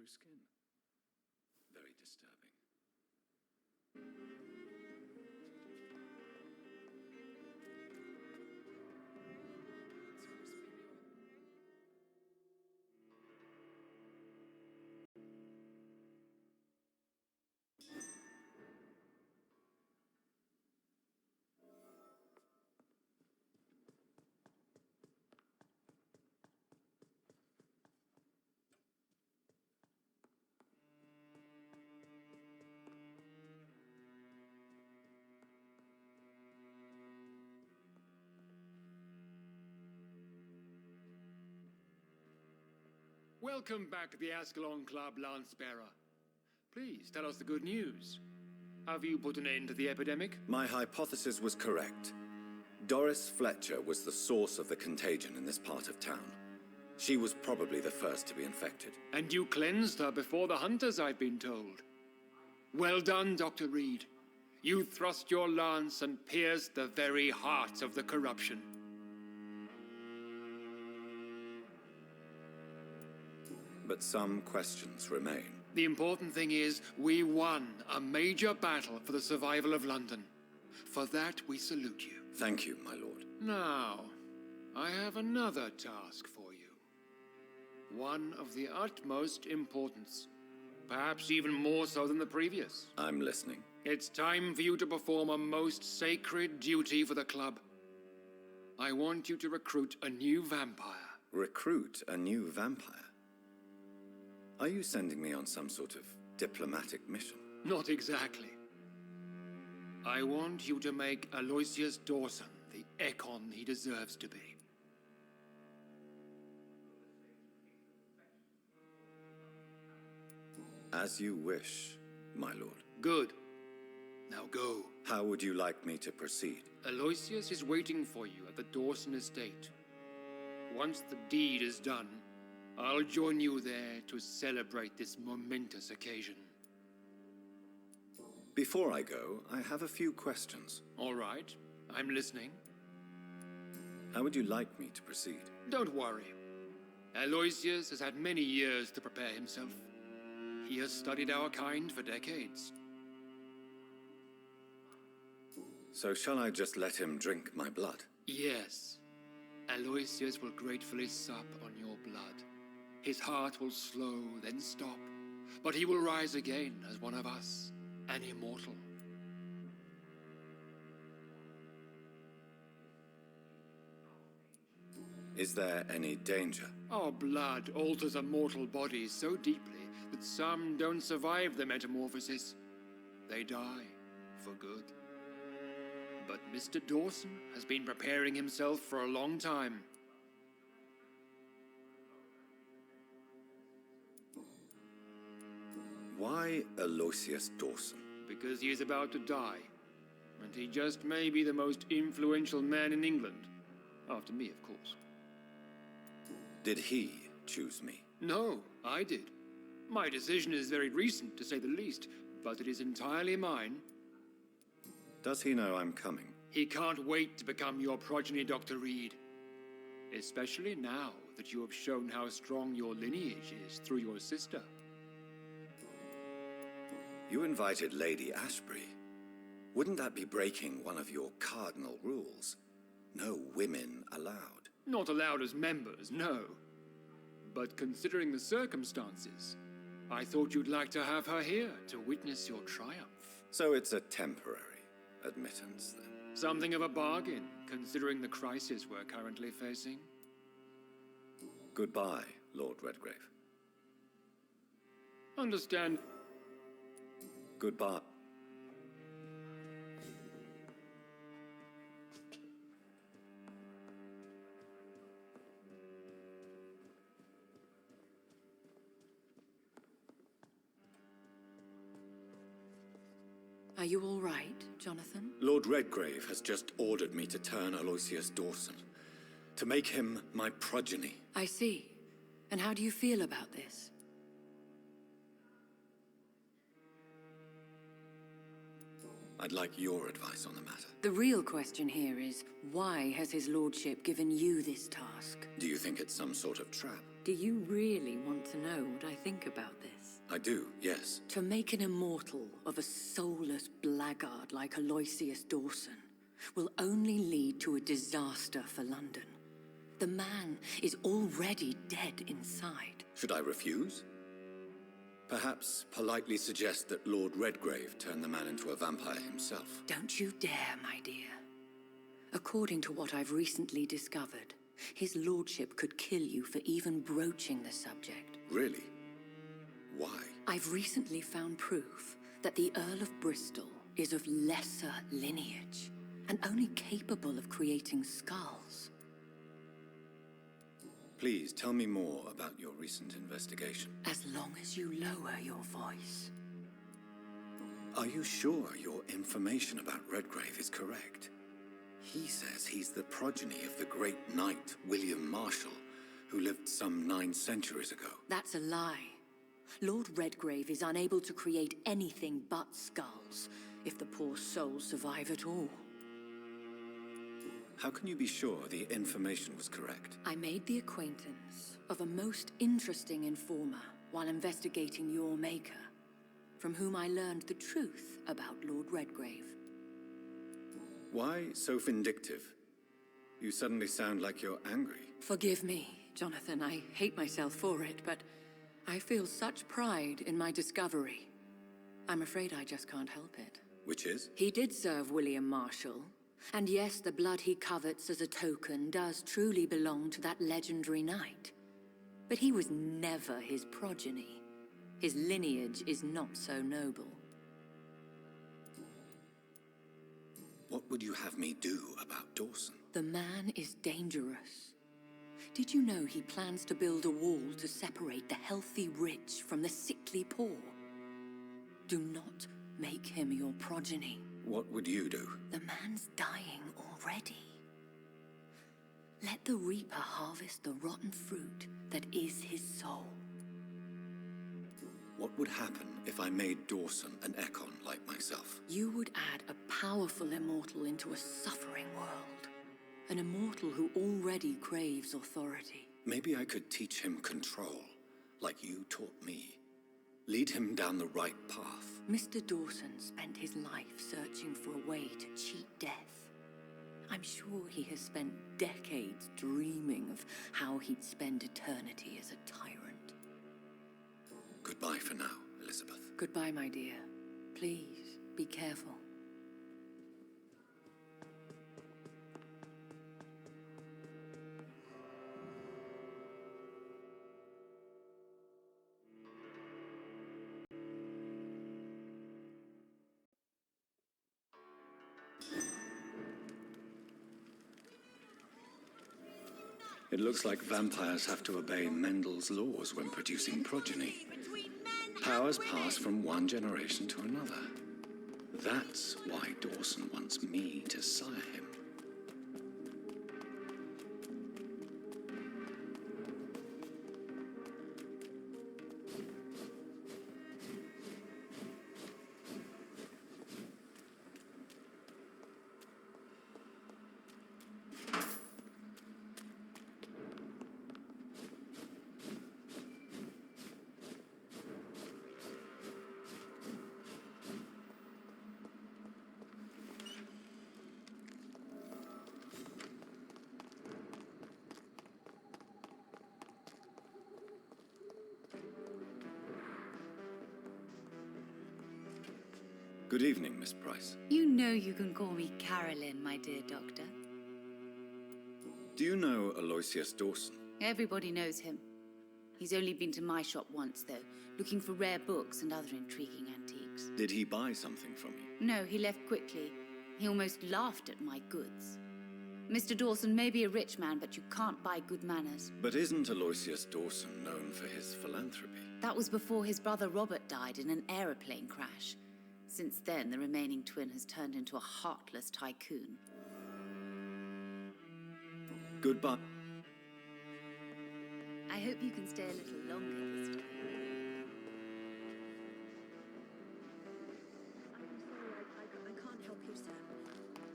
skin. Very disturbing. Welcome back to the Ascalon Club, Lance-Bearer. Please, tell us the good news. Have you put an end to the epidemic? My hypothesis was correct. Doris Fletcher was the source of the contagion in this part of town. She was probably the first to be infected. And you cleansed her before the hunters, I've been told. Well done, Dr. Reed. You thrust your lance and pierced the very heart of the corruption. But some questions remain. The important thing is, we won a major battle for the survival of London. For that, we salute you. Thank you, my lord. Now, I have another task for you. One of the utmost importance. Perhaps even more so than the previous. I'm listening. It's time for you to perform a most sacred duty for the club. I want you to recruit a new vampire. Recruit a new vampire? Are you sending me on some sort of diplomatic mission? Not exactly. I want you to make Aloysius Dawson the Ekon he deserves to be. As you wish, my lord. Good. Now go. How would you like me to proceed? Aloysius is waiting for you at the Dawson estate. Once the deed is done, I'll join you there to celebrate this momentous occasion. Before I go, I have a few questions. All right, I'm listening. How would you like me to proceed? Don't worry. Aloysius has had many years to prepare himself. He has studied our kind for decades. So shall I just let him drink my blood? Yes. Aloysius will gratefully sup on your blood. His heart will slow, then stop. But he will rise again as one of us, an immortal. Is there any danger? Our blood alters a mortal body so deeply that some don't survive the metamorphosis. They die for good. But Mr. Dawson has been preparing himself for a long time. Why Aloysius Dawson? Because he is about to die. And he just may be the most influential man in England. After me, of course. Did he choose me? No, I did. My decision is very recent, to say the least, but it is entirely mine. Does he know I'm coming? He can't wait to become your progeny, Dr. Reed. Especially now that you have shown how strong your lineage is through your sister. You invited Lady Ashbury. Wouldn't that be breaking one of your cardinal rules? No women allowed. Not allowed as members, no. But considering the circumstances, I thought you'd like to have her here to witness your triumph. So it's a temporary admittance, then? Something of a bargain, considering the crisis we're currently facing. Goodbye, Lord Redgrave. Understand. Goodbye. Are you all right, Jonathan? Lord Redgrave has just ordered me to turn Aloysius Dawson, to make him my progeny. I see. And how do you feel about this? I'd like your advice on the matter. The real question here is, why has his lordship given you this task? Do you think it's some sort of trap? Do you really want to know what I think about this? I do, yes. To make an immortal of a soulless blackguard like Aloysius Dawson will only lead to a disaster for London. The man is already dead inside. Should I refuse? Perhaps politely suggest that Lord Redgrave turned the man into a vampire himself. Don't you dare, my dear. According to what I've recently discovered, his lordship could kill you for even broaching the subject. Really? Why? I've recently found proof that the Earl of Bristol is of lesser lineage and only capable of creating skulls. Please tell me more about your recent investigation. As long as you lower your voice. Are you sure your information about Redgrave is correct? He says he's the progeny of the great knight William Marshall, who lived some 9 centuries ago. That's a lie. Lord Redgrave is unable to create anything but skulls, if the poor soul survive at all. How can you be sure the information was correct? I made the acquaintance of a most interesting informer while investigating your maker, from whom I learned the truth about Lord Redgrave. Why so vindictive? You suddenly sound like you're angry. Forgive me, Jonathan. I hate myself for it, but I feel such pride in my discovery. I'm afraid I just can't help it. Which is? He did serve William Marshall. And yes, the blood he covets as a token does truly belong to that legendary knight. But he was never his progeny. His lineage is not so noble. What would you have me do about Dawson? The man is dangerous. Did you know he plans to build a wall to separate the healthy rich from the sickly poor? Do not make him your progeny. What would you do? The man's dying already. Let the reaper harvest the rotten fruit that is his soul. What would happen if I made Dawson an Ekon like myself? You would add a powerful immortal into a suffering world. An immortal who already craves authority. Maybe I could teach him control, like you taught me. Lead him down the right path. Mr. Dawson spent his life searching for a way to cheat death. I'm sure he has spent decades dreaming of how he'd spend eternity as a tyrant. Goodbye for now, Elizabeth. Goodbye, my dear. Please, be careful. It looks like vampires have to obey Mendel's laws when producing progeny. Powers pass from one generation to another. That's why Dawson wants me to sire him. Good evening, Miss Price. You know you can call me Carolyn, my dear doctor. Do you know Aloysius Dawson? Everybody knows him. He's only been to my shop once, though, looking for rare books and other intriguing antiques. Did he buy something from you? No, he left quickly. He almost laughed at my goods. Mr. Dawson may be a rich man, but you can't buy good manners. But isn't Aloysius Dawson known for his philanthropy? That was before his brother Robert died in an aeroplane crash. Since then, the remaining twin has turned into a heartless tycoon. Goodbye. I hope you can stay a little longer this time. I can't help you, sir.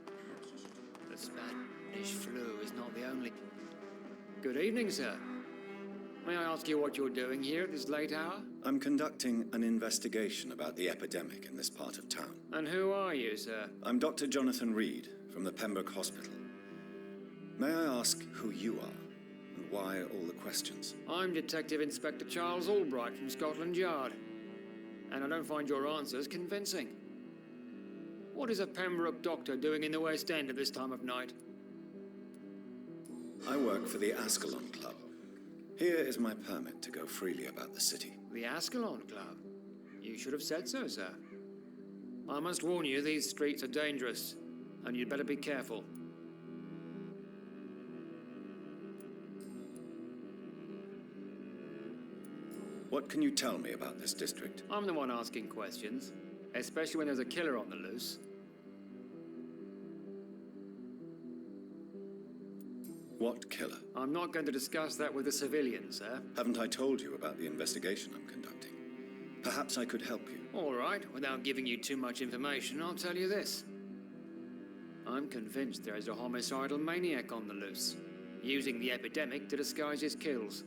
Perhaps you should... The Spanish flu is not the only... Good evening, sir. May I ask you what you're doing here at this late hour? I'm conducting an investigation about the epidemic in this part of town. And who are you, sir? I'm Dr. Jonathan Reed from the Pembroke Hospital. May I ask who you are and why all the questions? I'm Detective Inspector Charles Albright from Scotland Yard. And I don't find your answers convincing. What is a Pembroke doctor doing in the West End at this time of night? I work for the Ascalon Club. Here is my permit to go freely about the city. The Ascalon Club? You should have said so, sir. I must warn you, these streets are dangerous, and you'd better be careful. What can you tell me about this district? I'm the one asking questions, especially when there's a killer on the loose. What killer? I'm not going to discuss that with the civilians, sir. Haven't I told you about the investigation I'm conducting? Perhaps I could help you. All right, without giving you too much information, I'll tell you this. I'm convinced there is a homicidal maniac on the loose, using the epidemic to disguise his kills.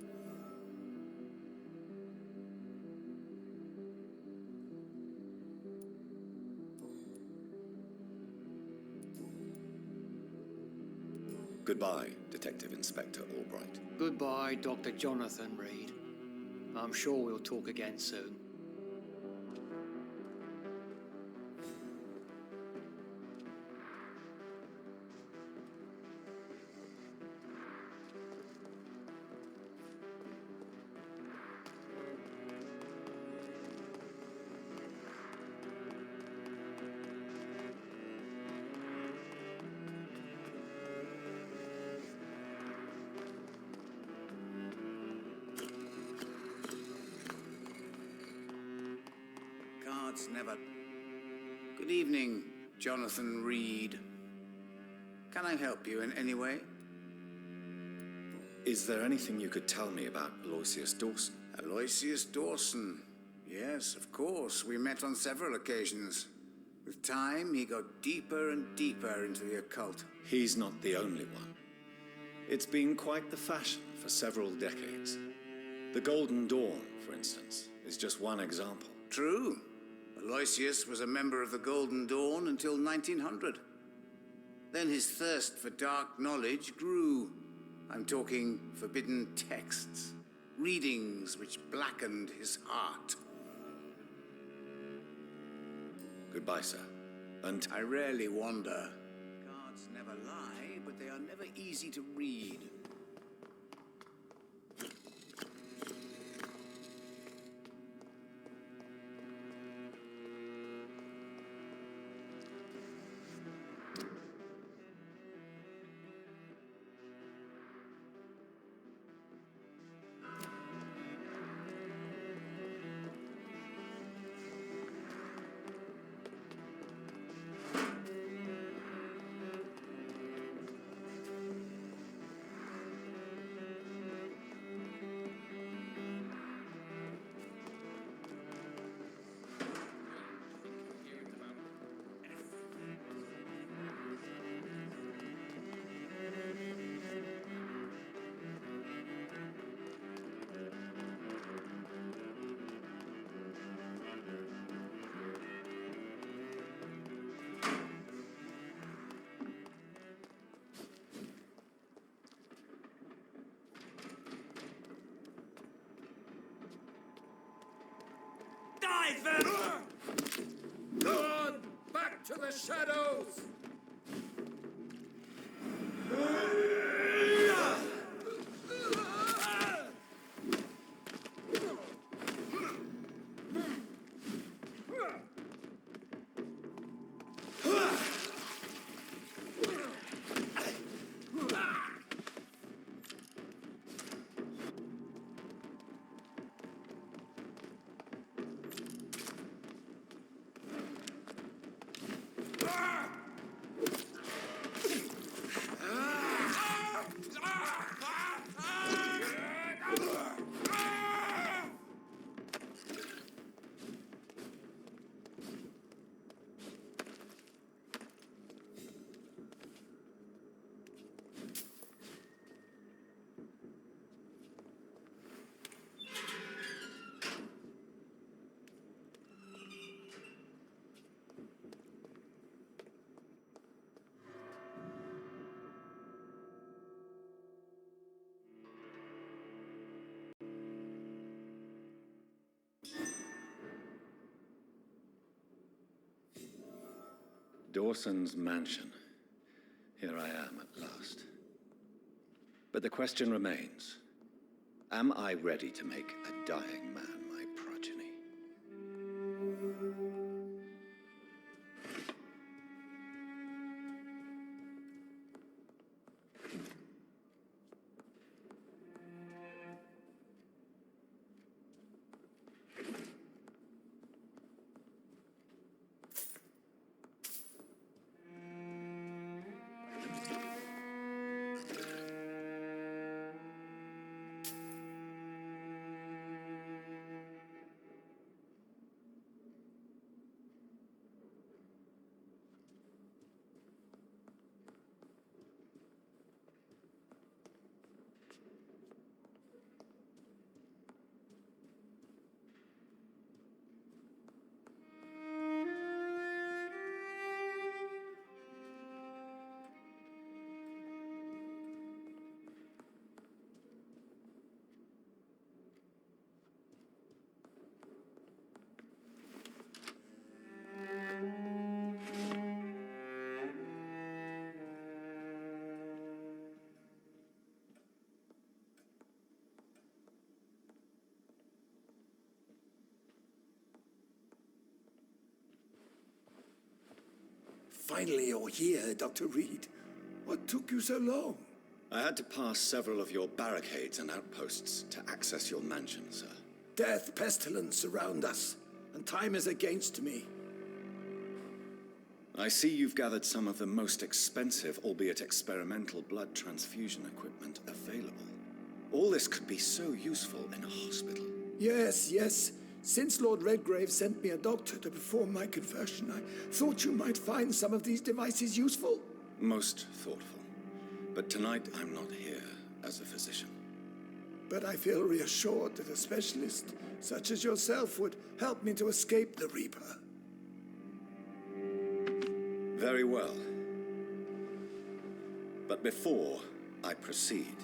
Goodbye, Detective Inspector Albright. Goodbye, Dr. Jonathan Reed. I'm sure we'll talk again soon. Never. Good evening, Jonathan Reed. Can I help you in any way? Is there anything you could tell me about Aloysius Dawson? Aloysius Dawson. Yes, of course. We met on several occasions. With time, he got deeper and deeper into the occult. He's not the only one. It's been quite the fashion for several decades. The Golden Dawn, for instance, is just one example. True. Aloysius was a member of the Golden Dawn until 1900. Then his thirst for dark knowledge grew. I'm talking forbidden texts, readings which blackened his heart. Goodbye, sir. And I rarely wander. Cards never lie, but they are never easy to read. Go on! Back to the shadows! Dawson's mansion. Here I am at last. But the question remains, am I ready to make a dying man my progeny? Finally, you're here, Dr. Reed. What took you so long? I had to pass several of your barricades and outposts to access your mansion, sir. Death, pestilence surround us, and time is against me. I see you've gathered some of the most expensive, albeit experimental, blood transfusion equipment available. All this could be so useful in a hospital. Yes, yes. Since Lord Redgrave sent me a doctor to perform my conversion, I thought you might find some of these devices useful. Most thoughtful. But tonight I'm not here as a physician. But I feel reassured that a specialist such as yourself would help me to escape the Reaper. Very well. But before I proceed,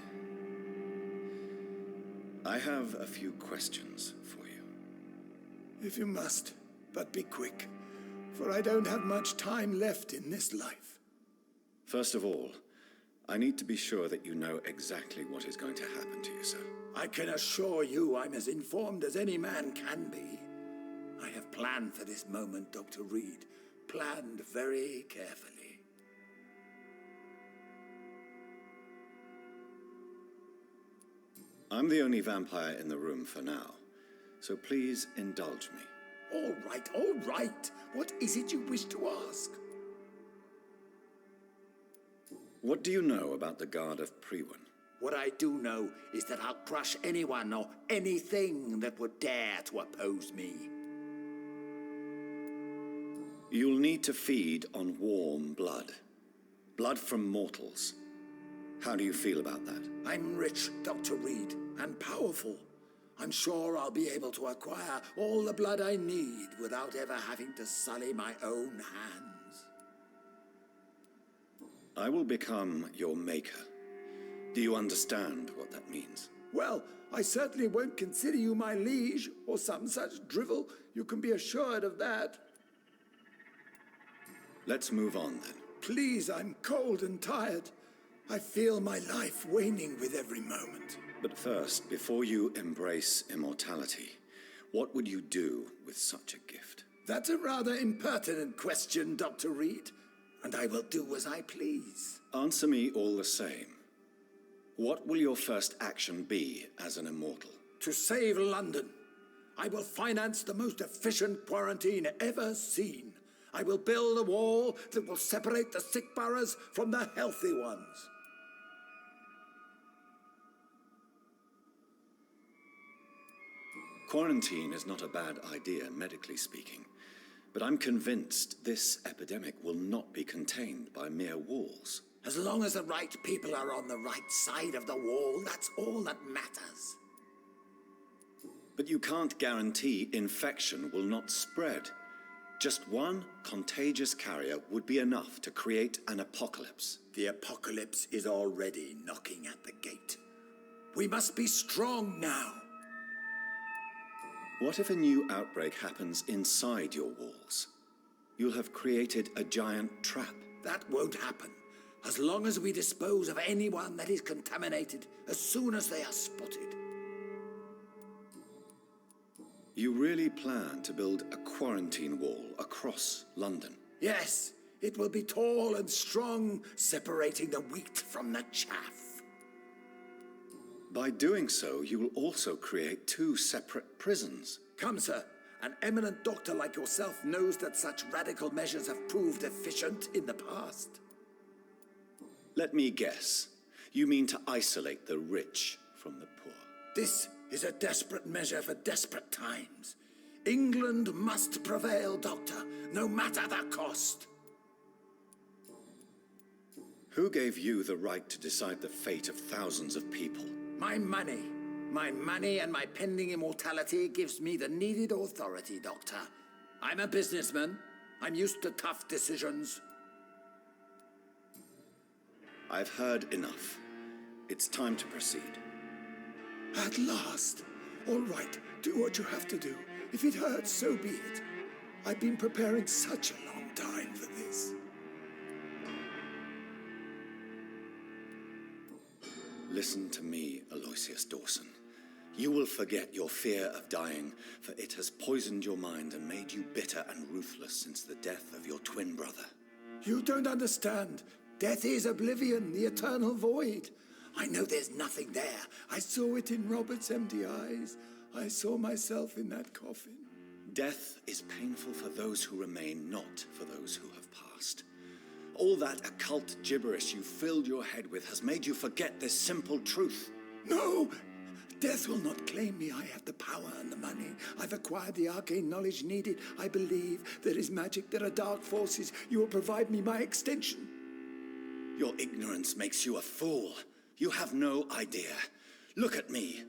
I have a few questions for you. If you must, but be quick, for I don't have much time left in this life. First of all, I need to be sure that you know exactly what is going to happen to you, sir. I can assure you I'm as informed as any man can be. I have planned for this moment, Dr. Reed. Planned very carefully. I'm the only vampire in the room for now, so please indulge me. All right, all right. What is it you wish to ask? What do you know about the Guard of Priwen? What I do know is that I'll crush anyone or anything that would dare to oppose me. You'll need to feed on warm blood. Blood from mortals. How do you feel about that? I'm rich, Dr. Reed, and powerful. I'm sure I'll be able to acquire all the blood I need without ever having to sully my own hands. I will become your maker. Do you understand what that means? Well, I certainly won't consider you my liege or some such drivel. You can be assured of that. Let's move on then. Please, I'm cold and tired. I feel my life waning with every moment. But first, before you embrace immortality, what would you do with such a gift? That's a rather impertinent question, Dr. Reed, and I will do as I please. Answer me all the same. What will your first action be as an immortal? To save London. I will finance the most efficient quarantine ever seen. I will build a wall that will separate the sick boroughs from the healthy ones. Quarantine is not a bad idea, medically speaking. But I'm convinced this epidemic will not be contained by mere walls. As long as the right people are on the right side of the wall, that's all that matters. But you can't guarantee infection will not spread. Just one contagious carrier would be enough to create an apocalypse. The apocalypse is already knocking at the gate. We must be strong now. What if a new outbreak happens inside your walls? You'll have created a giant trap. That won't happen. As long as we dispose of anyone that is contaminated as soon as they are spotted. You really plan to build a quarantine wall across London? Yes, it will be tall and strong, separating the wheat from the chaff. By doing so, you will also create 2 separate prisons. Come, sir. An eminent doctor like yourself knows that such radical measures have proved efficient in the past. Let me guess. You mean to isolate the rich from the poor? This is a desperate measure for desperate times. England must prevail, Doctor, no matter the cost. Who gave you the right to decide the fate of thousands of people? My money. My money and my pending immortality gives me the needed authority, Doctor. I'm a businessman. I'm used to tough decisions. I've heard enough. It's time to proceed. At last. All right, do what you have to do. If it hurts, so be it. I've been preparing such a long time for this. Listen to me, Aloysius Dawson. You will forget your fear of dying, for it has poisoned your mind and made you bitter and ruthless since the death of your twin brother. You don't understand. Death is oblivion, the eternal void. I know there's nothing there. I saw it in Robert's empty eyes. I saw myself in that coffin. Death is painful for those who remain, not for those who have passed. All that occult gibberish you filled your head with has made you forget this simple truth. No! Death will not claim me. I have the power and the money. I've acquired the arcane knowledge needed. I believe there is magic, there are dark forces. You will provide me my extension. Your ignorance makes you a fool. You have no idea. Look at me.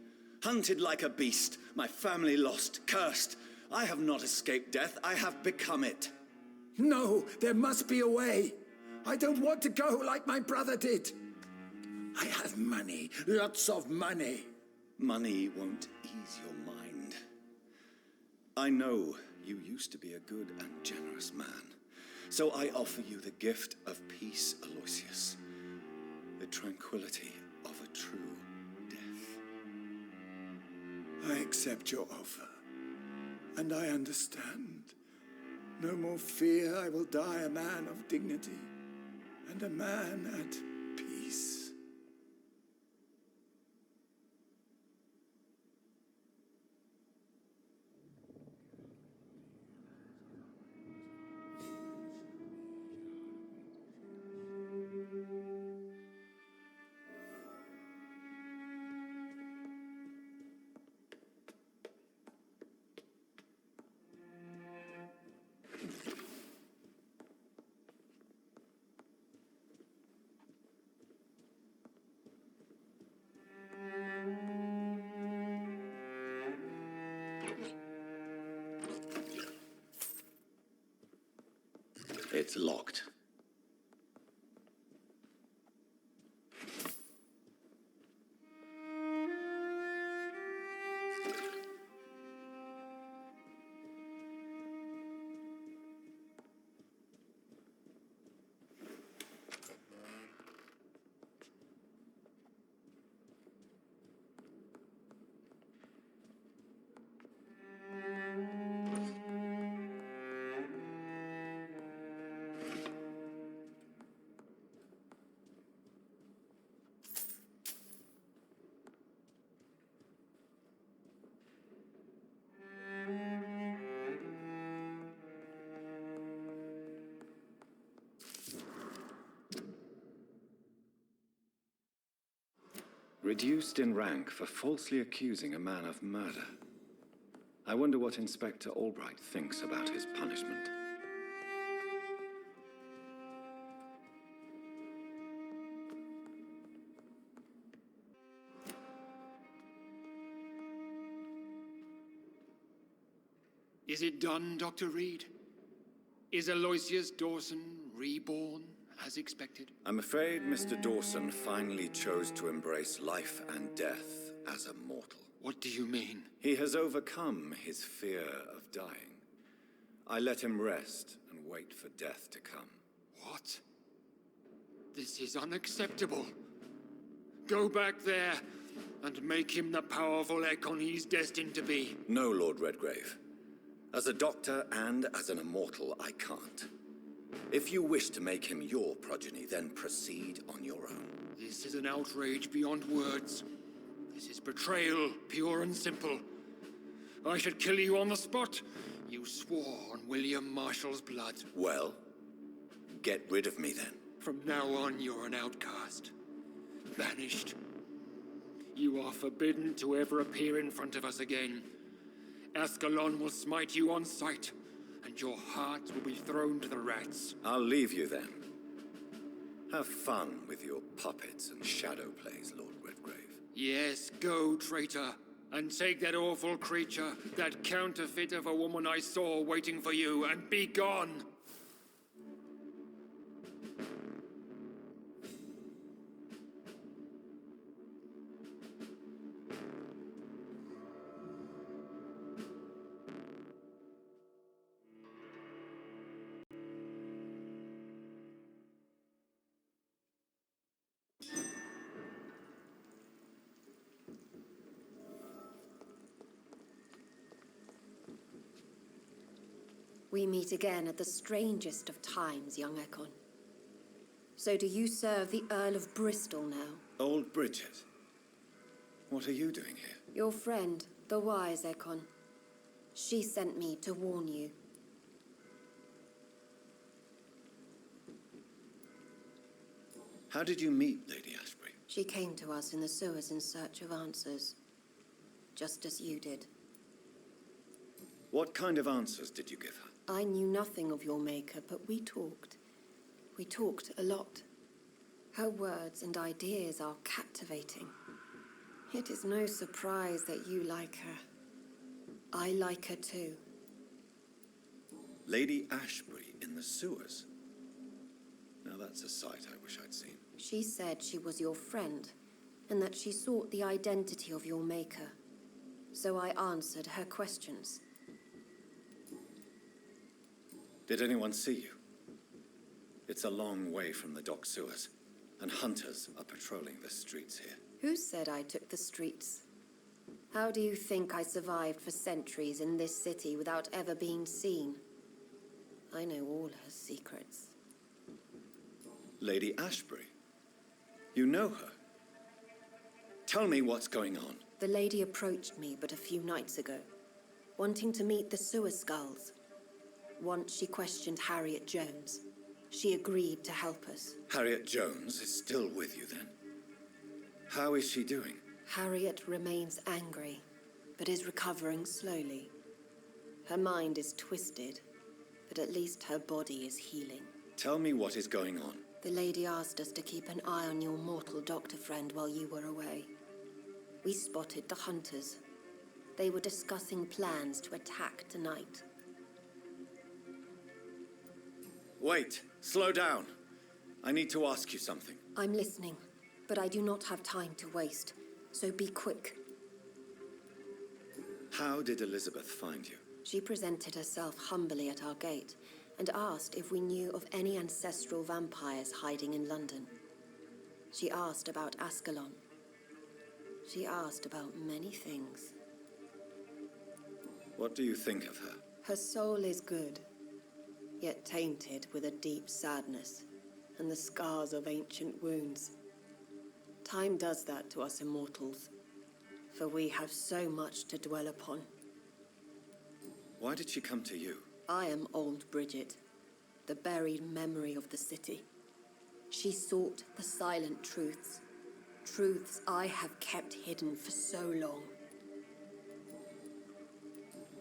Hunted like a beast, my family lost, cursed. I have not escaped death, I have become it. No, there must be a way. I don't want to go like my brother did. I have money, lots of money. Money won't ease your mind. I know you used to be a good and generous man, so I offer you the gift of peace, Aloysius. The tranquility of a true death. I accept your offer, and I understand. No more fear, I will die a man of dignity, and a man at peace. It's locked. Reduced in rank for falsely accusing a man of murder. I wonder what Inspector Albright thinks about his punishment. Is it done, Dr. Reed? Is Aloysius Dawson reborn, as expected? I'm afraid Mr. Dawson finally chose to embrace life and death as a mortal. What do you mean? He has overcome his fear of dying. I let him rest and wait for death to come. What? This is unacceptable. Go back there and make him the powerful Ekon he's destined to be. No, Lord Redgrave. As a doctor and as an immortal, I can't. If you wish to make him your progeny, then proceed on your own. This is an outrage beyond words. This is betrayal, pure and simple. I should kill you on the spot. You swore on William Marshall's blood. Well, get rid of me then. From now on, you're an outcast. Banished. You are forbidden to ever appear in front of us again. Ascalon will smite you on sight, and your heart will be thrown to the rats. I'll leave you then. Have fun with your puppets and shadow plays, Lord Redgrave. Yes, go, traitor, and take that awful creature, that counterfeit of a woman I saw waiting for you, and be gone! We meet again at the strangest of times, young Ekon. So do you serve the Earl of Bristol now? Old Bridget. What are you doing here? Your friend, the wise Ekon. She sent me to warn you. How did you meet Lady Ashbury? She came to us in the sewers in search of answers. Just as you did. What kind of answers did you give her? I knew nothing of your maker, but we talked. We talked a lot. Her words and ideas are captivating. It is no surprise that you like her. I like her too. Lady Ashbury in the sewers? Now that's a sight I wish I'd seen. She said she was your friend, and that she sought the identity of your maker. So I answered her questions. Did anyone see you? It's a long way from the dock sewers, and hunters are patrolling the streets here. Who said I took the streets? How do you think I survived for centuries in this city without ever being seen? I know all her secrets. Lady Ashbury? You know her? Tell me what's going on. The lady approached me but a few nights ago, wanting to meet the sewer skulls. Once she questioned Harriet Jones. She agreed to help us. Harriet Jones is still with you then? How is she doing? Harriet remains angry, but is recovering slowly. Her mind is twisted, but at least her body is healing. Tell me what is going on. The lady asked us to keep an eye on your mortal doctor friend while you were away. We spotted the hunters. They were discussing plans to attack tonight. Wait, slow down. I need to ask you something. I'm listening, but I do not have time to waste, so be quick. How did Elizabeth find you? She presented herself humbly at our gate and asked if we knew of any ancestral vampires hiding in London. She asked about Ascalon. She asked about many things. What do you think of her? Her soul is good, yet tainted with a deep sadness and the scars of ancient wounds. Time does that to us immortals, for we have so much to dwell upon. Why did she come to you? I am old Bridget, the buried memory of the city. She sought the silent truths, truths I have kept hidden for so long.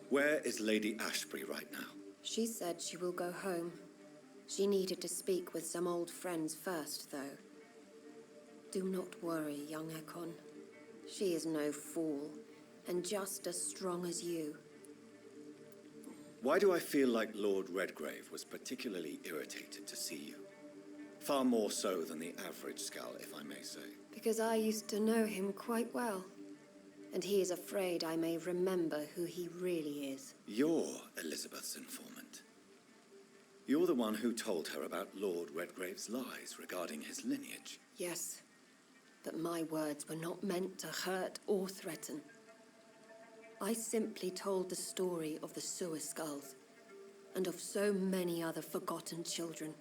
Where is Lady Ashbury right now? She said she will go home. She needed to speak with some old friends first, though. Do not worry, young Ekon. She is no fool, and just as strong as you. Why do I feel like Lord Redgrave was particularly irritated to see you? Far more so than the average Skull, if I may say. Because I used to know him quite well. And he is afraid I may remember who he really is. You're Elizabeth's informant. You're the one who told her about Lord Redgrave's lies regarding his lineage. Yes, but my words were not meant to hurt or threaten. I simply told the story of the Sewer Skulls, and of so many other forgotten children.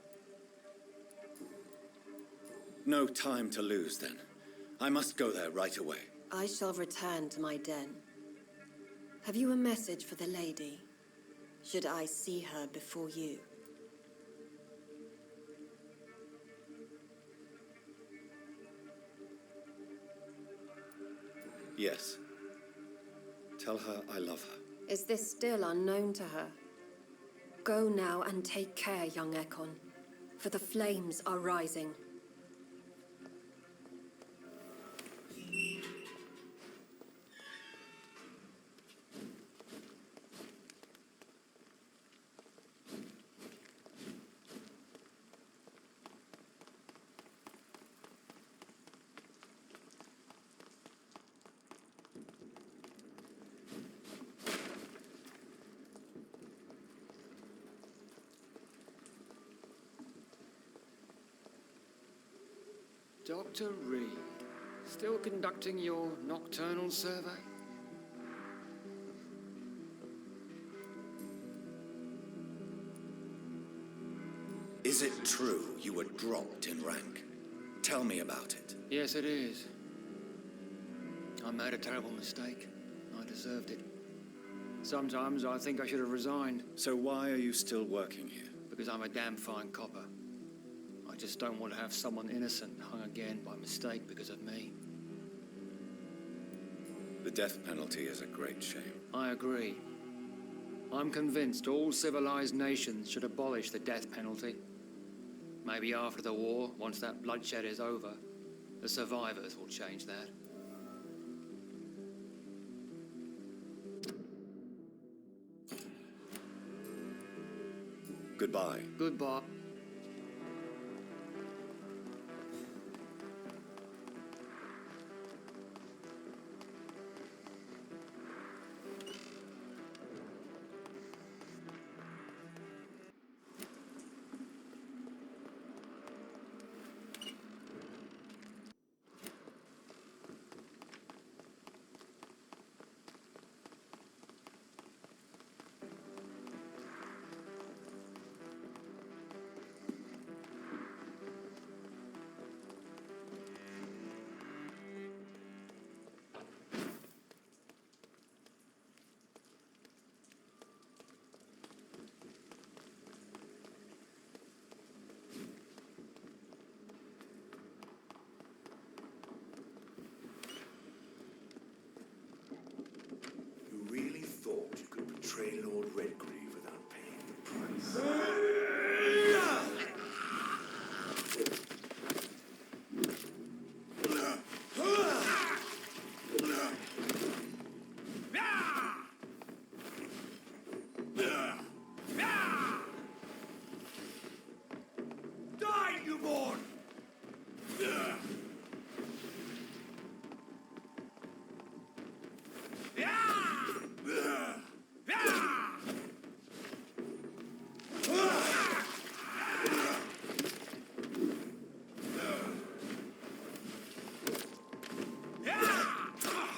No time to lose, then. I must go there right away. I shall return to my den. Have you a message for the lady? Should I see her before you? Yes. Tell her I love her. Is this still unknown to her? Go now and take care, young Ekon, for the flames are rising. Dr. Reed, still conducting your nocturnal survey? Is it true you were dropped in rank? Tell me about it. Yes, it is. I made a terrible mistake. I deserved it. Sometimes I think I should have resigned. So why are you still working here? Because I'm a damn fine copper. I just don't want to have someone innocent hung again by mistake because of me. The death penalty is a great shame. I agree. I'm convinced all civilized nations should abolish the death penalty. Maybe after the war, once that bloodshed is over, the survivors will change that. Goodbye. Goodbye. You really thought you could betray Lord Redgrave without paying the price? Die, newborn!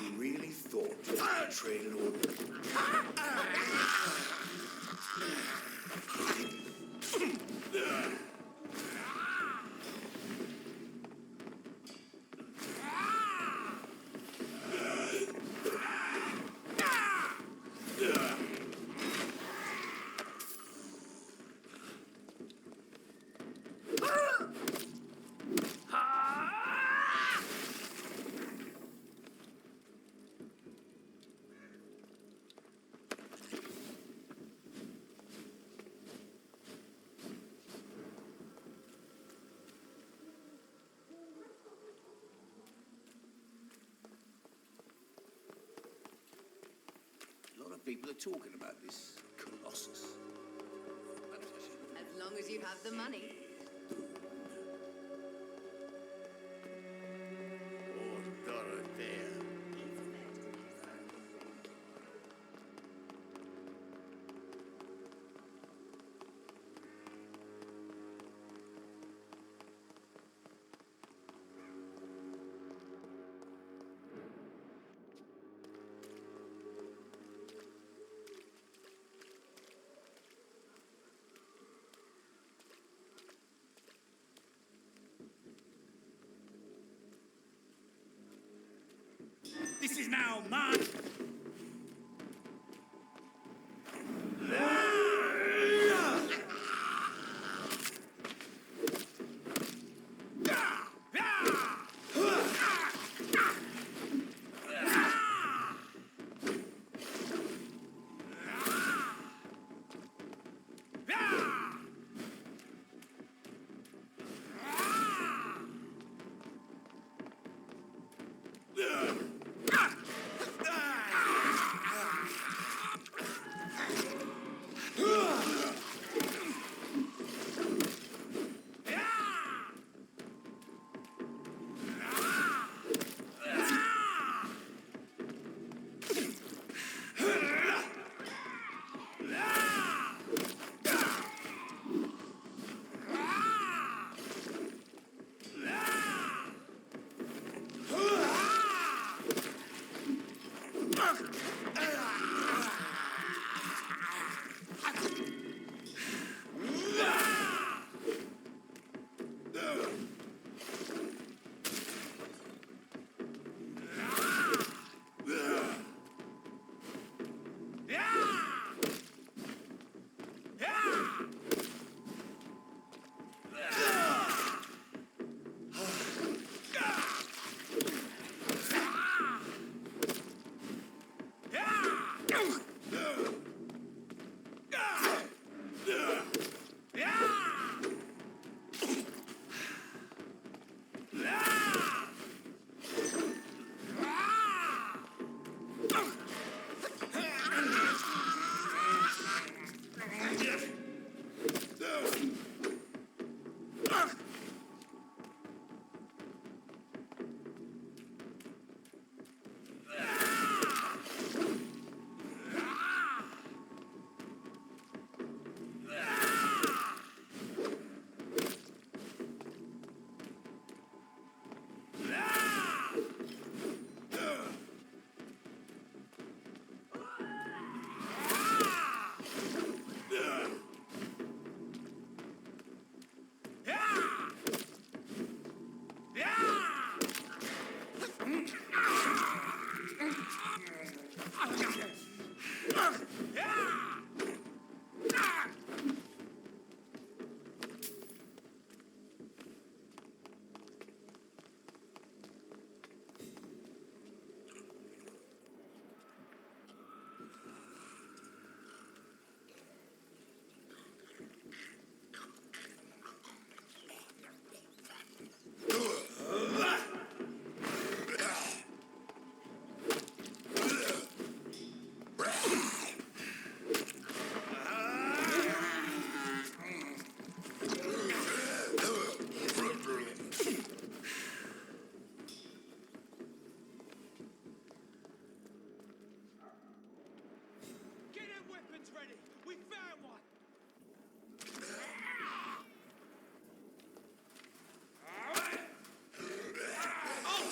You really thought you could betray Lord A lot of people are talking about this Colossus. As long as you have the money. Or Dorothea. is now mine!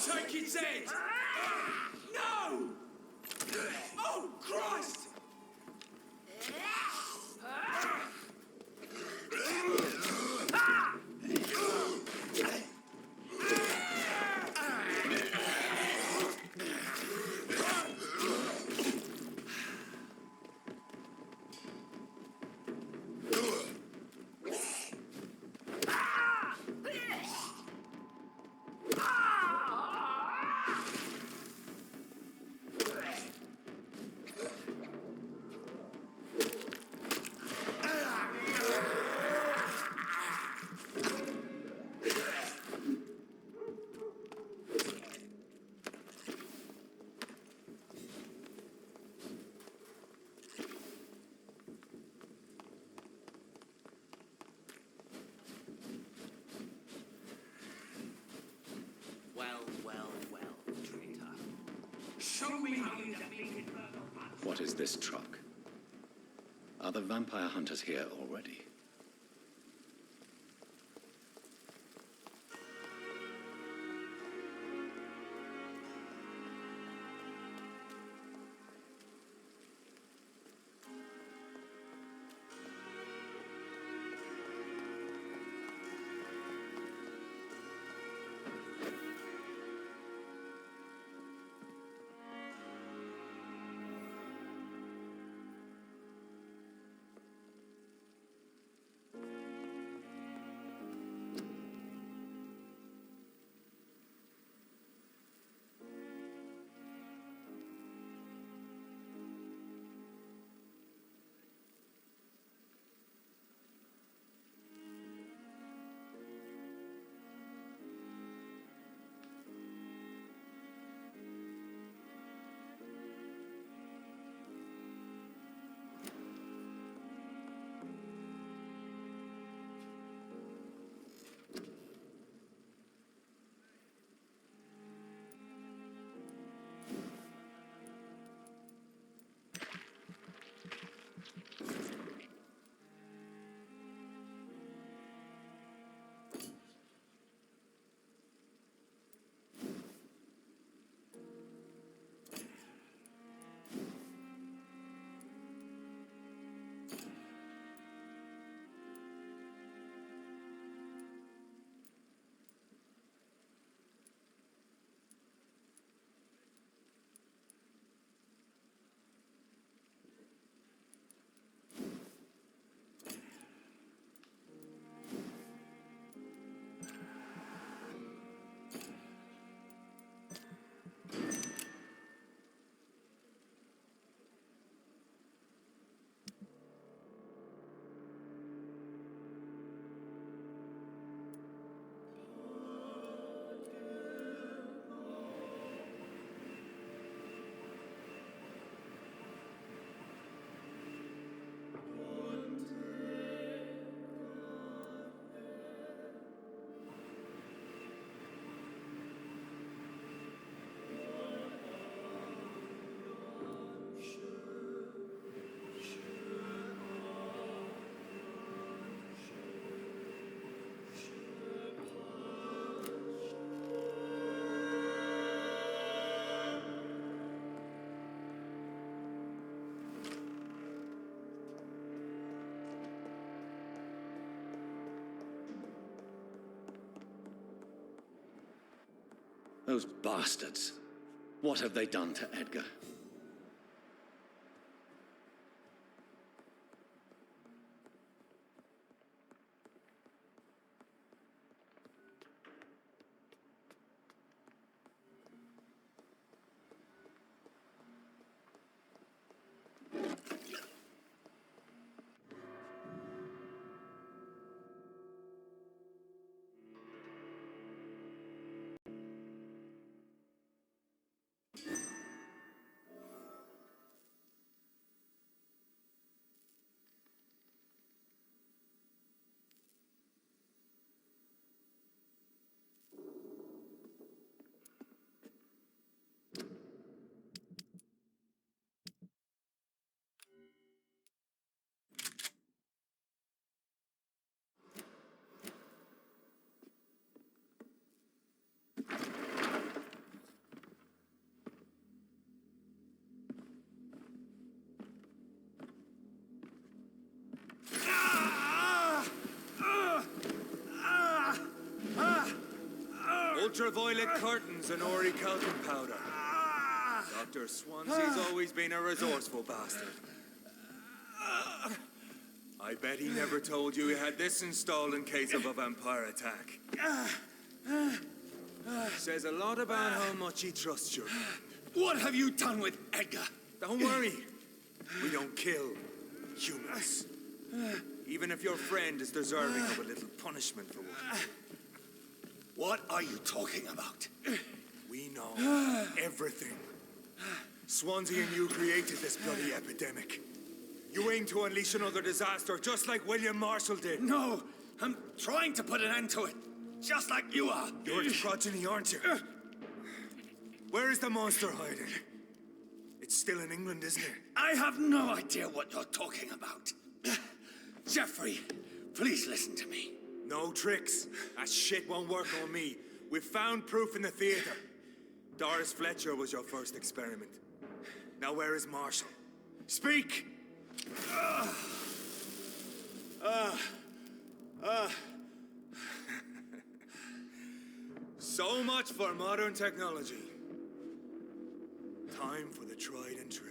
Take its head! No! Oh, Christ! What is this truck? Are the vampire hunters here already? Those bastards. What have they done to Edgar? Ultraviolet curtains and orichalcum powder. Dr. Swansea's always been a resourceful bastard. I bet he never told you he had this installed in case of a vampire attack. Says a lot about how much he trusts you. What have you done with Edgar? Don't worry. We don't kill humans. Even if your friend is deserving of a little punishment for one. What are you talking about? We know everything. Swansea and you created this bloody epidemic. You aim to unleash another disaster, just like William Marshall did. No, I'm trying to put an end to it. Just like you are. You're the progeny, aren't you? Where is the monster hiding? It's still in England, isn't it? I have no idea what you're talking about. Jeffrey, please listen to me. No tricks. That shit won't work on me. We've found proof in the theater. Doris Fletcher was your first experiment. Now where is Marshall? Speak! So much for modern technology. Time for the tried and true.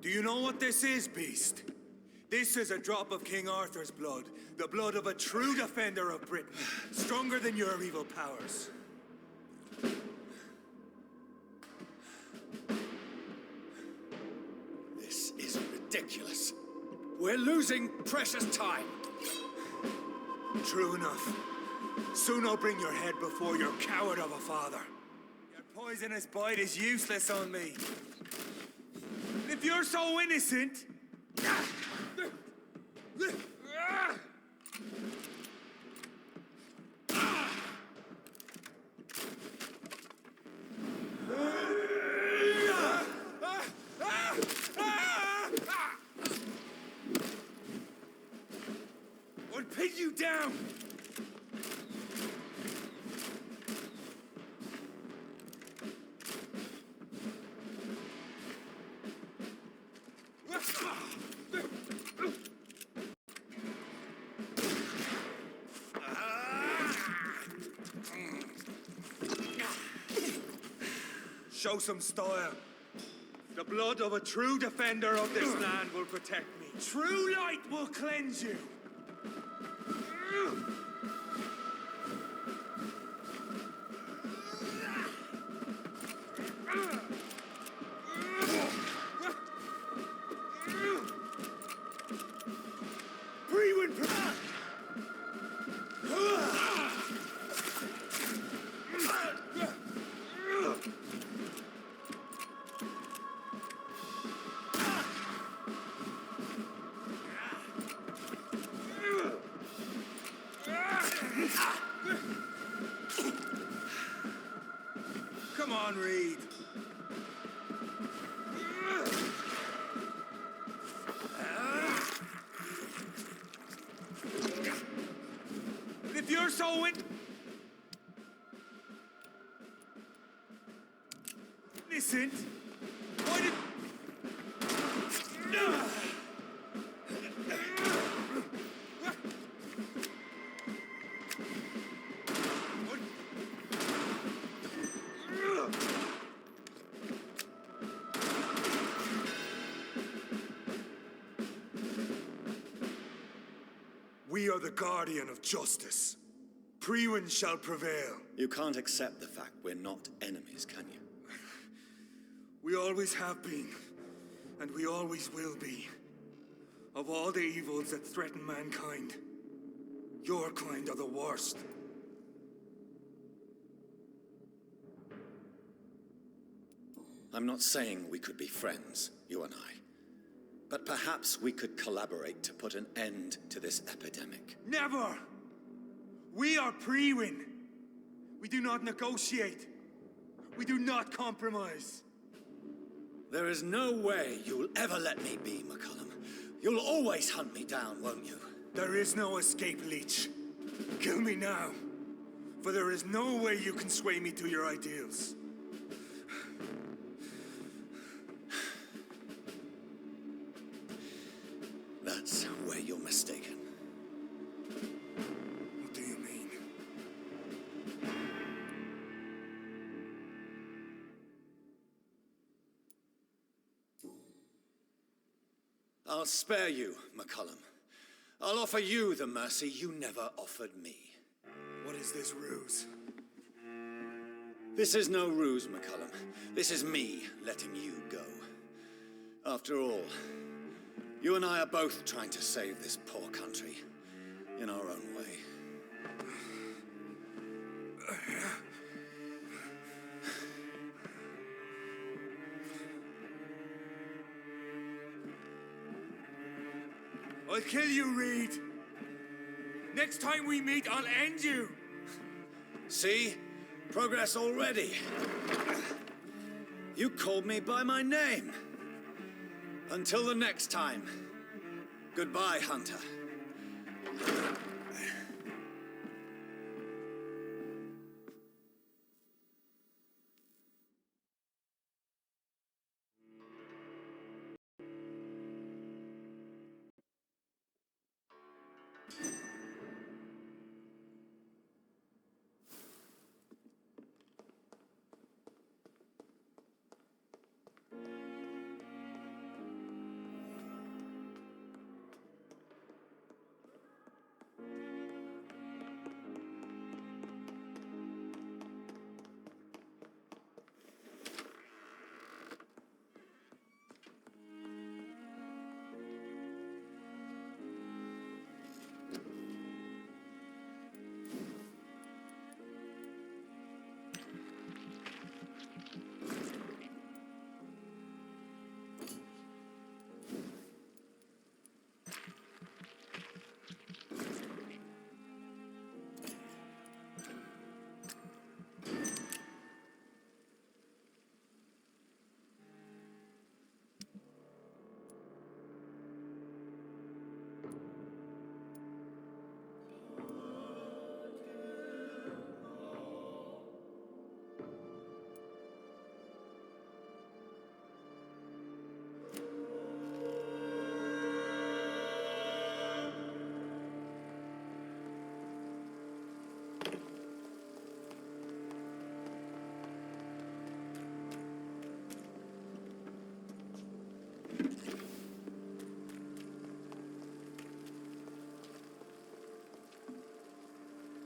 Do you know what this is, Beast? This is a drop of King Arthur's blood. The blood of a true defender of Britain. Stronger than your evil powers. This is ridiculous. We're losing precious time. True enough. Soon I'll bring your head before your coward of a father. Your poisonous bite is useless on me. If you're so innocent... I'll pin you down! Show some style. The blood of a true defender of this land will protect me. True light will cleanse you. Come on, Reed. If you're so innocent, why did... We are the guardian of justice. Priwen shall prevail. You can't accept the fact we're not enemies, can you? We always have been, and we always will be. Of all the evils that threaten mankind, your kind are the worst. I'm not saying we could be friends, you and I. But perhaps we could collaborate to put an end to this epidemic. Never! We are Priwen. We do not negotiate. We do not compromise. There is no way you'll ever let me be, McCullum. You'll always hunt me down, won't you? There is no escape, Leech. Kill me now, for there is no way you can sway me to your ideals. That's where you're mistaken. What do you mean? I'll spare you, McCullum. I'll offer you the mercy you never offered me. What is this ruse? This is no ruse, McCullum. This is me letting you go. After all, you and I are both trying to save this poor country in our own way. I'll kill you, Reed. Next time we meet, I'll end you. See? Progress already. You called me by my name. Until the next time. Goodbye, Hunter.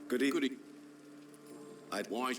Good evening. Why?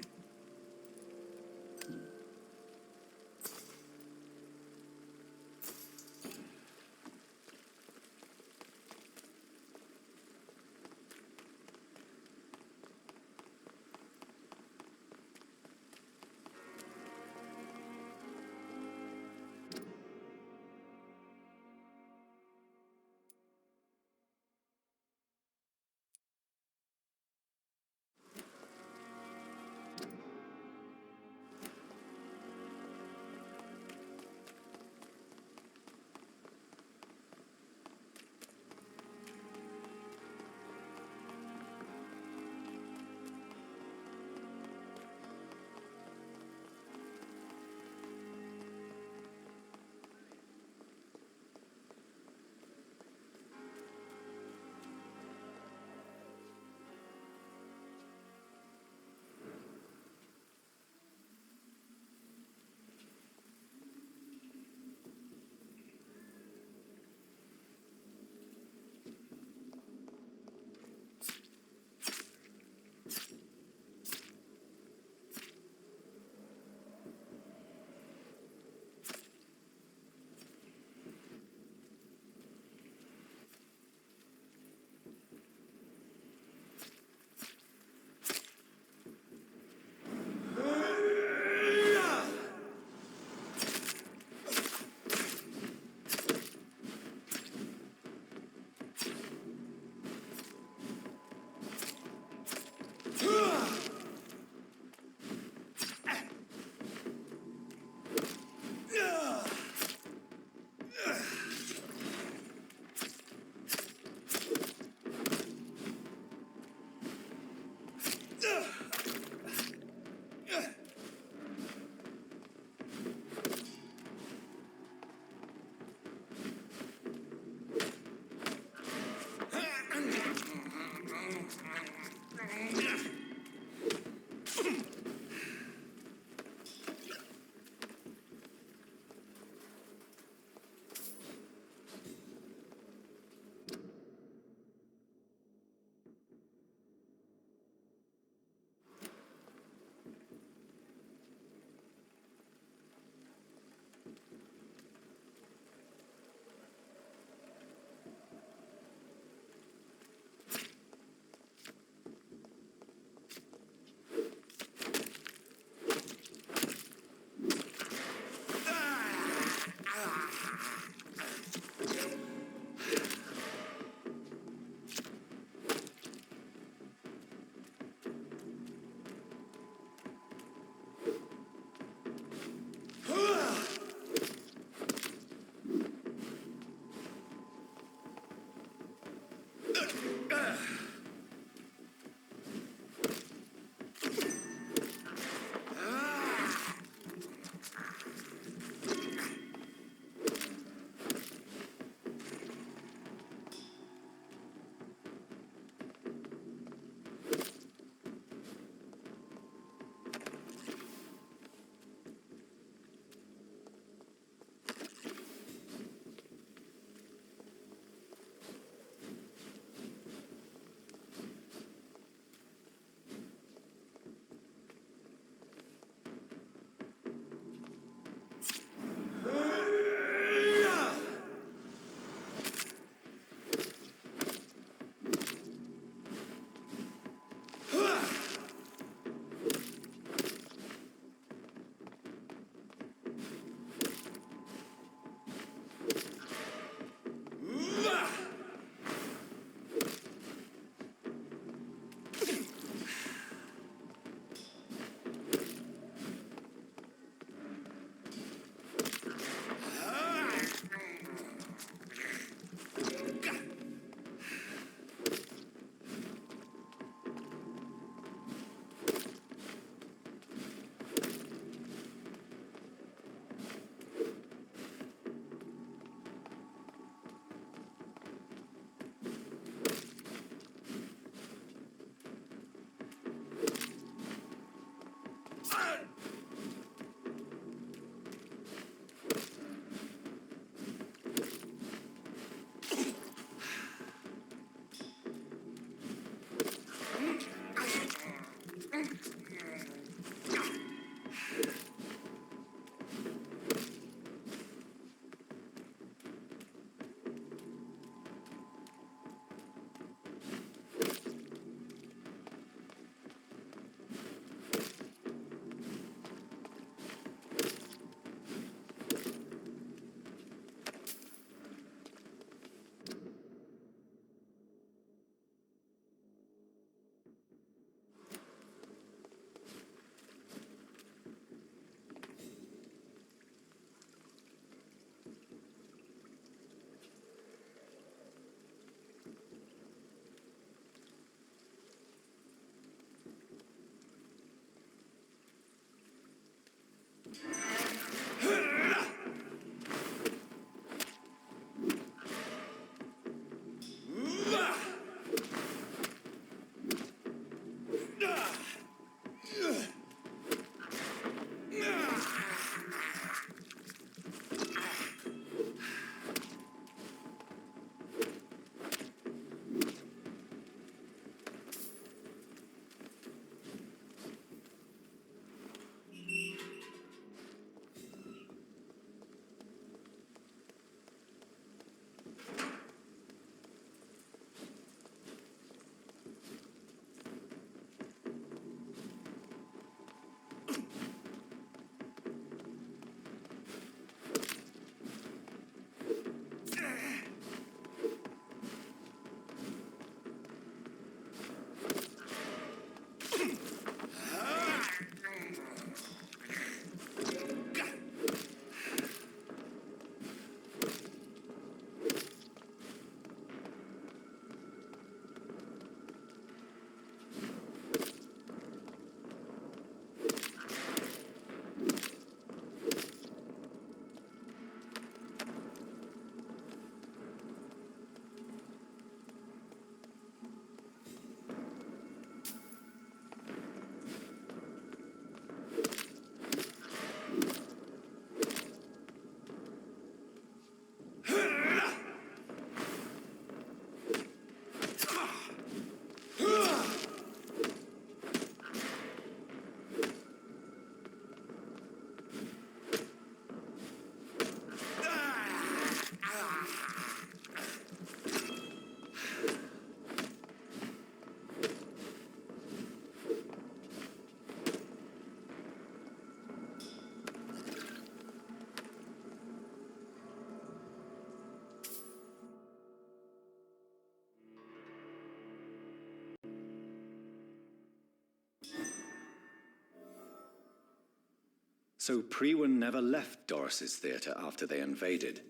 So Priwen never left Doris's theater after they invaded.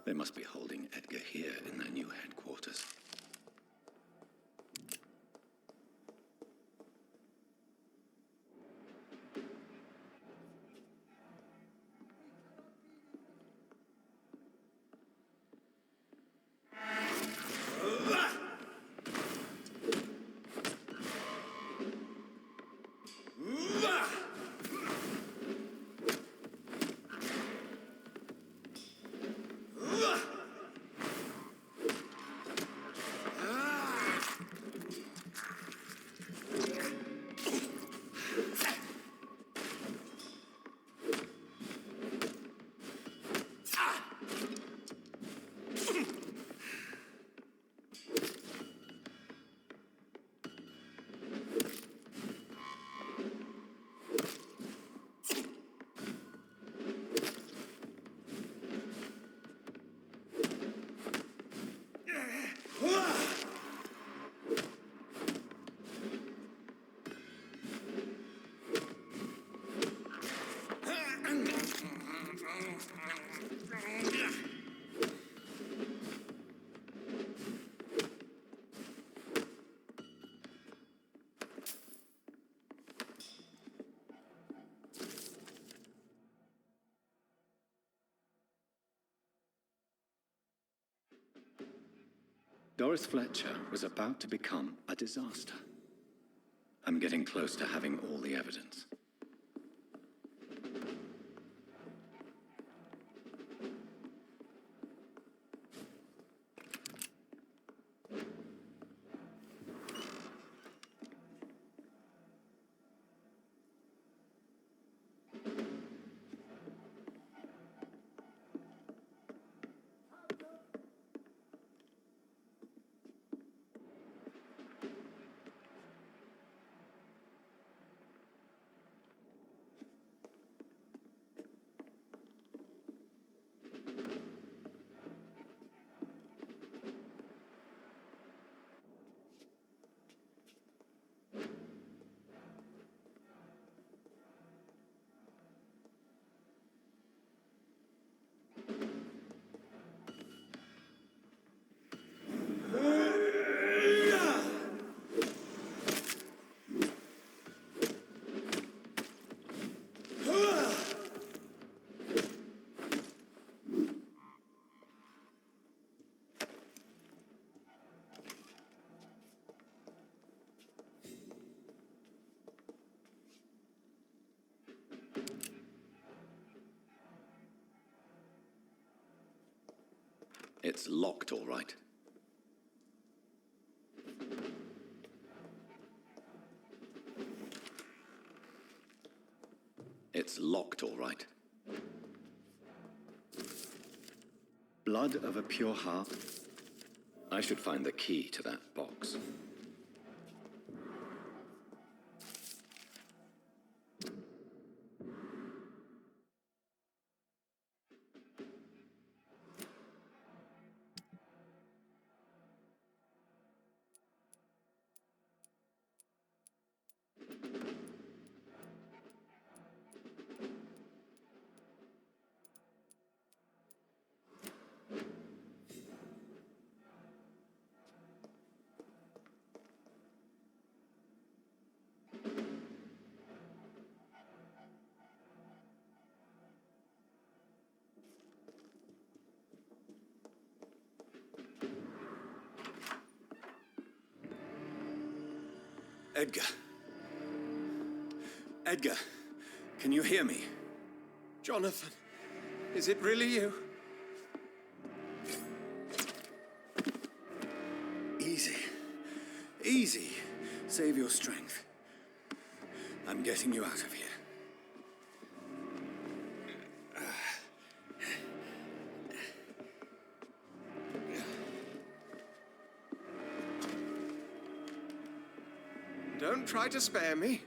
They must be holding Edgar here in their new headquarters. Doris Fletcher was about to become a disaster. I'm getting close to having all the evidence. It's locked, all right. It's locked, all right. Blood of a pure heart? I should find the key to that box. Edgar. Edgar, can you hear me? Jonathan, is it really you? Easy. Easy. Save your strength. I'm getting you out of here. Don't try to spare me.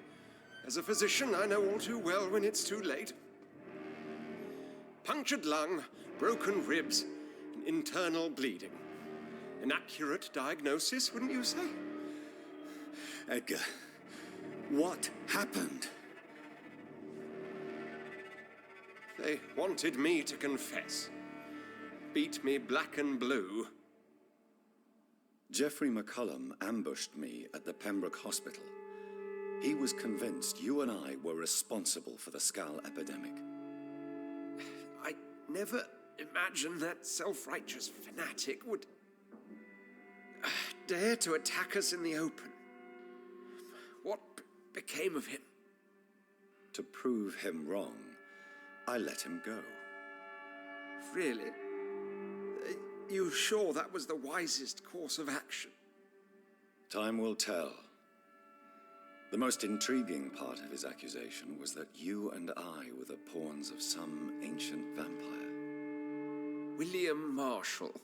As a physician, I know all too well when it's too late. Punctured lung, broken ribs, and internal bleeding. An accurate diagnosis, wouldn't you say? Edgar, what happened? They wanted me to confess. Beat me black and blue. Geoffrey McCullum ambushed me at the Pembroke Hospital. He was convinced you and I were responsible for the Skull epidemic. I never imagined that self-righteous fanatic would dare to attack us in the open. What became of him? To prove him wrong, I let him go. Really? Are you sure that was the wisest course of action? Time will tell. The most intriguing part of his accusation was that you and I were the pawns of some ancient vampire. William Marshall.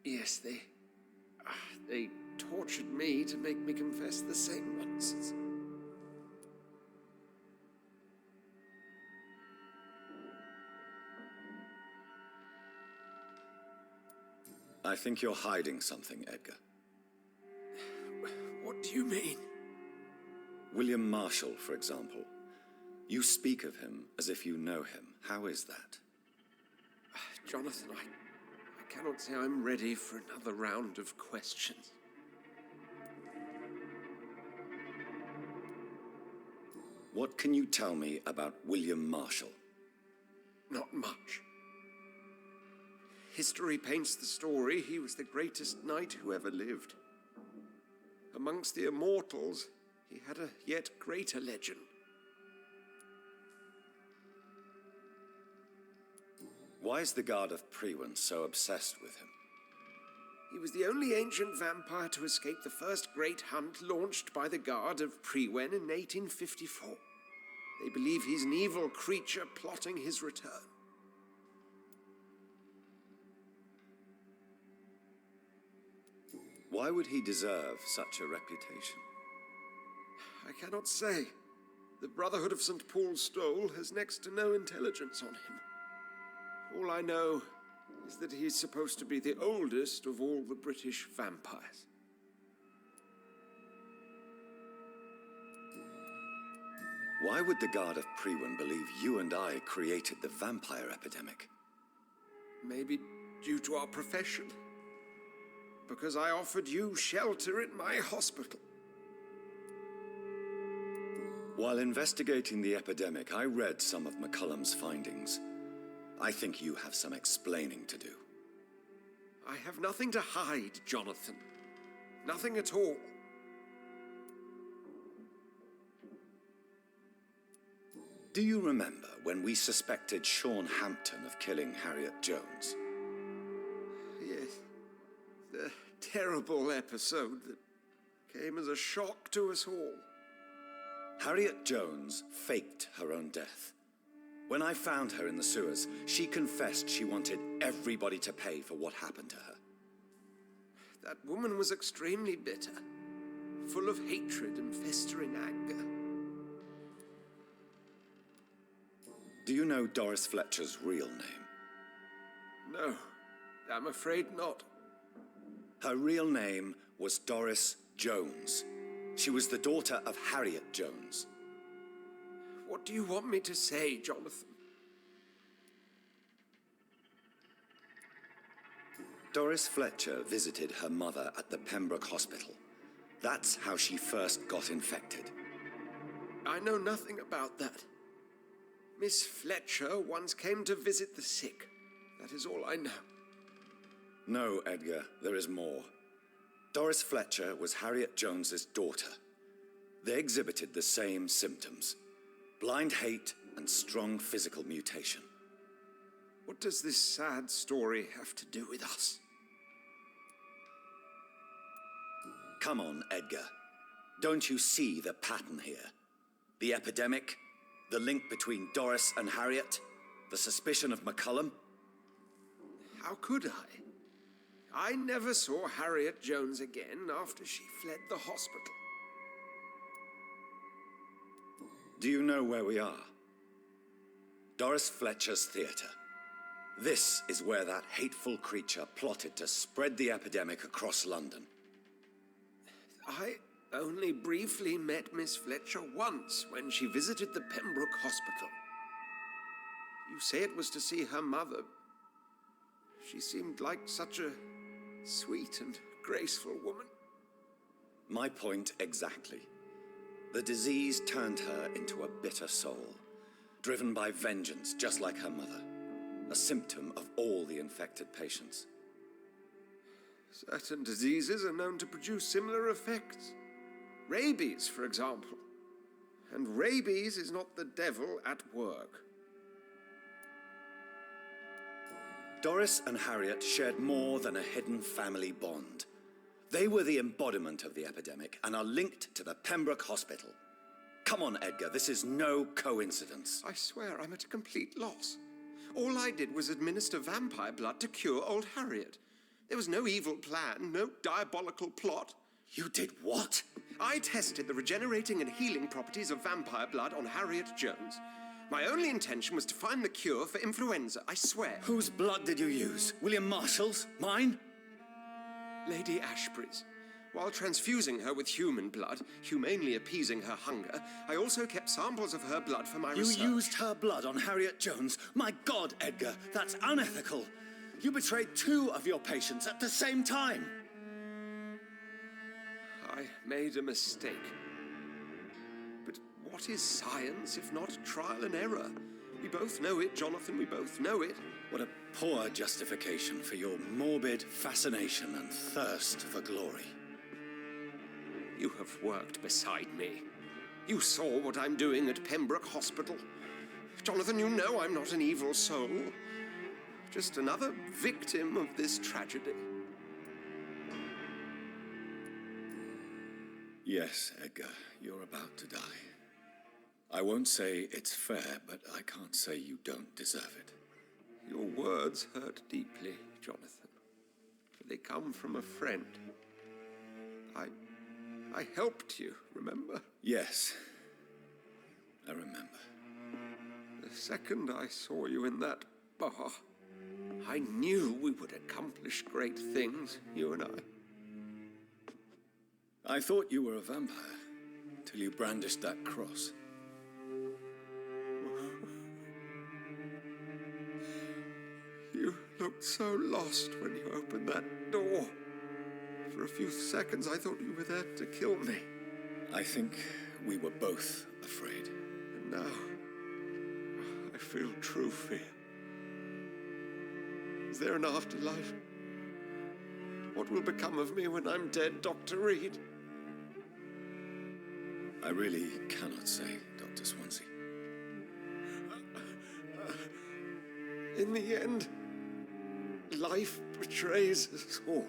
Yes, they tortured me to make me confess the same nonsense. I think you're hiding something, Edgar. What do you mean? William Marshall, for example. You speak of him as if you know him. How is that? Jonathan, I cannot say I'm ready for another round of questions. What can you tell me about William Marshall? Not much. History paints the story he was the greatest knight who ever lived. Amongst the immortals, he had a yet greater legend. Why is the Guard of Priwen so obsessed with him? He was the only ancient vampire to escape the first great hunt launched by the Guard of Priwen in 1854. They believe he's an evil creature plotting his return. Why would he deserve such a reputation? I cannot say. The Brotherhood of St. Paul's Stole has next to no intelligence on him. All I know is that he's supposed to be the oldest of all the British vampires. Why would the Guard of Priwen believe you and I created the vampire epidemic? Maybe due to our profession. Because I offered you shelter in my hospital. While investigating the epidemic, I read some of McCullum's findings. I think you have some explaining to do. I have nothing to hide, Jonathan. Nothing at all. Do you remember when we suspected Sean Hampton of killing Harriet Jones? Yes. The terrible episode that came as a shock to us all. Harriet Jones faked her own death. When I found her in the sewers, she confessed she wanted everybody to pay for what happened to her. That woman was extremely bitter, full of hatred and festering anger. Do you know Doris Fletcher's real name? No, I'm afraid not. Her real name was Doris Jones. She was the daughter of Harriet Jones. What do you want me to say, Jonathan? Doris Fletcher visited her mother at the Pembroke Hospital. That's how she first got infected. I know nothing about that. Miss Fletcher once came to visit the sick. That is all I know. No, Edgar, there is more. Doris Fletcher was Harriet Jones's daughter. They exhibited the same symptoms: blind hate and strong physical mutation. What does this sad story have to do with us? Come on, Edgar. Don't you see the pattern here? The epidemic, the link between Doris and Harriet, the suspicion of McCullum. How could I? I never saw Harriet Jones again after she fled the hospital. Do you know where we are? Doris Fletcher's theatre. This is where that hateful creature plotted to spread the epidemic across London. I only briefly met Miss Fletcher once when she visited the Pembroke Hospital. You say it was to see her mother. She seemed like such a sweet and graceful woman. My point exactly. The disease turned her into a bitter soul, driven by vengeance, just like her mother. A symptom of all the infected patients. Certain diseases are known to produce similar effects. Rabies, for example. And rabies is not the devil at work. Doris and Harriet shared more than a hidden family bond. They were the embodiment of the epidemic and are linked to the Pembroke Hospital. Come on, Edgar, this is no coincidence. I swear I'm at a complete loss. All I did was administer vampire blood to cure old Harriet. There was no evil plan, no diabolical plot. You did what? I tested the regenerating and healing properties of vampire blood on Harriet Jones. My only intention was to find the cure for influenza, I swear. Whose blood did you use? William Marshall's? Mine? Lady Ashbury's. While transfusing her with human blood, humanely appeasing her hunger, I also kept samples of her blood for my research. You used her blood on Harriet Jones? My God, Edgar, that's unethical. You betrayed 2 of your patients at the same time. I made a mistake. But what is science if not trial and error? We both know it, Jonathan, we both know it. What a poor justification for your morbid fascination and thirst for glory. You have worked beside me. You saw what I'm doing at Pembroke Hospital. Jonathan, you know I'm not an evil soul. Just another victim of this tragedy. Yes, Edgar, you're about to die. I won't say it's fair, but I can't say you don't deserve it. Your words hurt deeply, Jonathan, for they come from a friend. I helped you, remember? Yes, I remember. The second I saw you in that bar, I knew we would accomplish great things, you and I. I thought you were a vampire, till you brandished that cross. You looked so lost when you opened that door. For a few seconds, I thought you were there to kill me. I think we were both afraid. And now, I feel true fear. Is there an afterlife? What will become of me when I'm dead, Dr. Reed? I really cannot say, Dr. Swansea. In the end, life betrays us all.